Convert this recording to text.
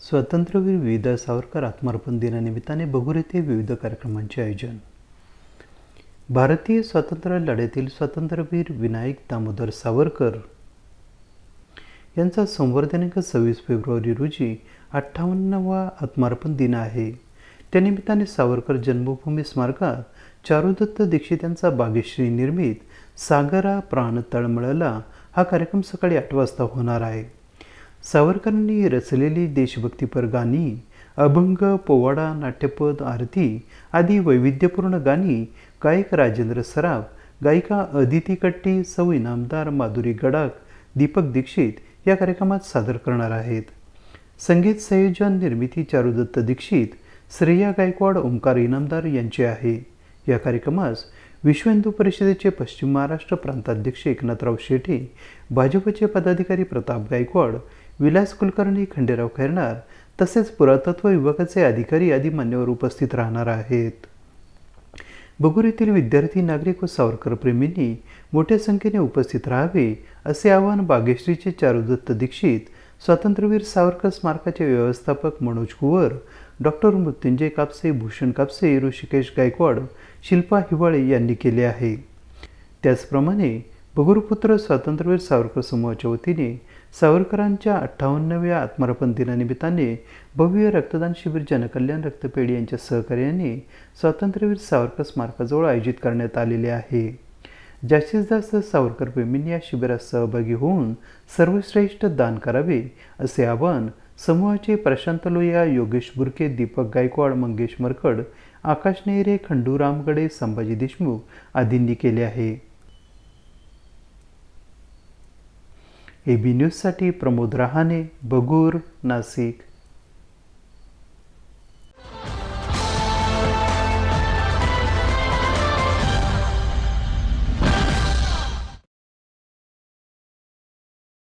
स्वातंत्र्यवीर विविध सावरकर आत्मार्पण दिनानिमित्ताने बगूर येथे विविध कार्यक्रमांचे आयोजन. भारतीय स्वातंत्र्य लढ्यातील स्वातंत्र्यवीर विनायक दामोदर सावरकर यांचा सोमवार दिनांक 26 फेब्रुवारी रोजी 58वा आत्मार्पण दिन आहे. त्यानिमित्ताने सावरकर जन्मभूमी स्मारकात चारुदत्त दीक्षित यांचा बागेश्री निर्मित सागरा प्राण तळमळला हा कार्यक्रम सकाळी 8 वाजता होणार आहे. सावरकरांनी रचलेली देशभक्तीपर गाणी, अभंग, पोवाडा, नाट्यपद, आरती आदी वैविध्यपूर्ण गाणी गायक राजेंद्र सराफ, गायिका अदिती कट्टी, सौ इनामदार, माधुरी गडाख, दीपक दीक्षित या कार्यक्रमात सादर करणार आहेत. संगीत संयोजन निर्मिती चारुदत्त दीक्षित, श्रेया गायकवाड, ओंकार इनामदार यांचे आहे. या कार्यक्रमास विश्व हिंदू परिषदेचे पश्चिम महाराष्ट्र प्रांताध्यक्ष एकनाथराव शेटे, भाजपचे पदाधिकारी प्रताप गायकवाड, विलास कुलकर्णी, खंडेराव खैरनार तसेच पुरातत्व विभागाचे अधिकारी आदी मान्यवर उपस्थित राहणार आहेत. बगूर येथील विद्यार्थी, नागरिक व सावरकर प्रेमींनी मोठ्या संख्येने उपस्थित राहावे असे आवाहन बागेश्रीचे चारुदत्त दीक्षित, स्वातंत्र्यवीर सावरकर स्मारकाचे व्यवस्थापक मनोज कुवर, डॉक्टर मृत्युंजय कापसे, भूषण कापसे, ऋषिकेश गायकवाड, शिल्पा हिवाळे यांनी केले आहे. त्याचप्रमाणे बगूरपुत्र स्वातंत्र्यवीर सावरकर समूहाच्या वतीने सावरकरांच्या 58व्या आत्मार्पण दिनानिमित्ताने भव्य रक्तदान शिबिर जनकल्याण रक्तपेढी यांच्या सहकार्याने स्वातंत्र्यवीर सावरकर स्मारकाजवळ आयोजित करण्यात आलेले आहे. जास्तीत जास्त सावरकर प्रेमींनी या शिबिरात सहभागी होऊन सर्वश्रेष्ठ दान करावे असे आवाहन समूहाचे प्रशांत लोहिया, योगेश बुरके, दीपक गायकवाड, मंगेश मरकड, आकाश नेहरे, खंडू रामगडे, संभाजी देशमुख आदींनी केले आहे. AB न्यूजसाठी प्रमोद रहाणे, बगूर, नाशिक.